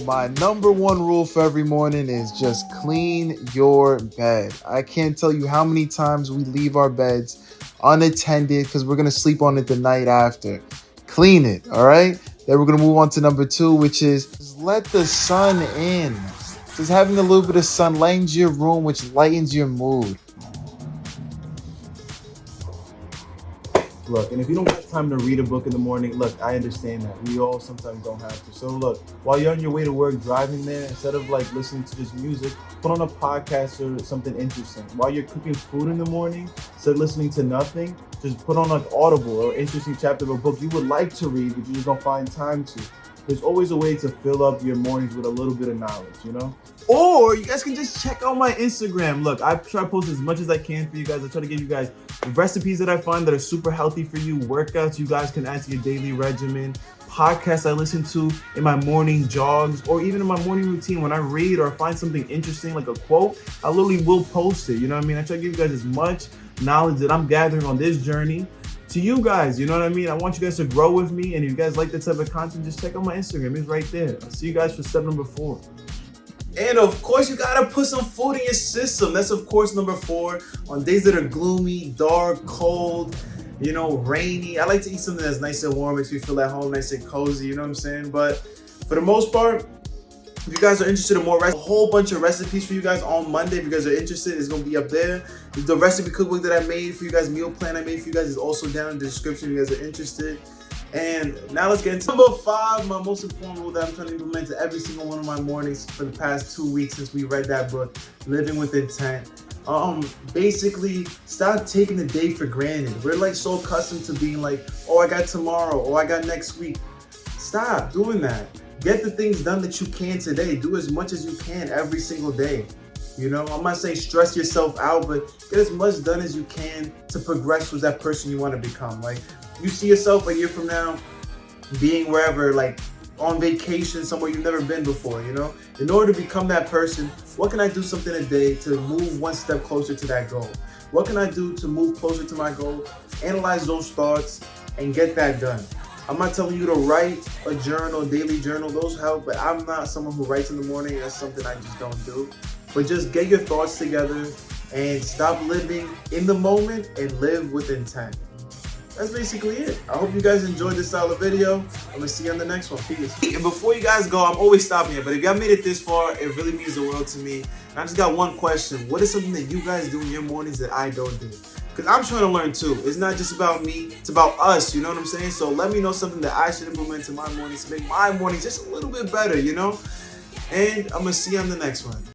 My number one rule for every morning is just clean your bed. I can't tell you how many times we leave our beds unattended because we're going to sleep on it the night after. Clean it, all right? Then we're going to move on to number two, which is just let the sun in. Just having a little bit of sun lightens your room, which lightens your mood. Look, and if you don't got time to read a book in the morning, look, I understand that. We all sometimes don't have to. So look, while you're on your way to work driving there, instead of like listening to just music, put on a podcast or something interesting. While you're cooking food in the morning, instead of listening to nothing, just put on like Audible or interesting chapter of a book you would like to read, but you just don't find time to. There's always a way to fill up your mornings with a little bit of knowledge, you know? Or you guys can just check out my Instagram. Look, I try to post as much as I can for you guys. I try to give you guys recipes that I find that are super healthy for you, workouts you guys can add to your daily regimen, podcasts I listen to in my morning jogs, or even in my morning routine when I read or find something interesting like a quote, I literally will post it. You know what I mean? I try to give you guys as much knowledge that I'm gathering on this journey to you guys, you know what I mean? I want you guys to grow with me, and if you guys like that type of content, just check out my Instagram. It's right there. I'll see you guys for step number 4. And of course, you gotta put some food in your system. That's of course number 4. On days that are gloomy, dark, cold, rainy, I like to eat something that's nice and warm, makes me feel at home, nice and cozy, you know what I'm saying? But for the most part, if you guys are interested in more a whole bunch of recipes for you guys on Monday. If you guys are interested, it's gonna be up there. The recipe cookbook that I made for you guys, meal plan I made for you guys, is also down in the description if you guys are interested. And now let's get into number 5, my most important rule that I'm trying to implement to every single one of my mornings for the past 2 weeks since we read that book, Living with Intent. Basically, stop taking the day for granted. We're like so accustomed to being like, oh, I got tomorrow, oh, I got next week. Stop doing that. Get the things done that you can today. Do as much as you can every single day. I'm not saying stress yourself out, but get as much done as you can to progress towards that person you want to become. Like, you see yourself a year from now being wherever, like on vacation somewhere you've never been before, In order to become that person, what can I do something a day to move one step closer to that goal? What can I do to move closer to my goal? Analyze those thoughts and get that done. I'm not telling you to write a journal, daily journal. Those help, but I'm not someone who writes in the morning. That's something I just don't do. But just get your thoughts together and stop living in the moment and live with intent. That's basically it. I hope you guys enjoyed this style of video. I'm gonna see you on the next one. Peace. And before you guys go, I'm always stopping here, but if y'all made it this far, it really means the world to me. And I just got one question. What is something that you guys do in your mornings that I don't do? Because I'm trying to learn too. It's not just about me, it's about us, you know what I'm saying? So let me know something that I should implement in my mornings to make my mornings just a little bit better, And I'm gonna see you on the next one.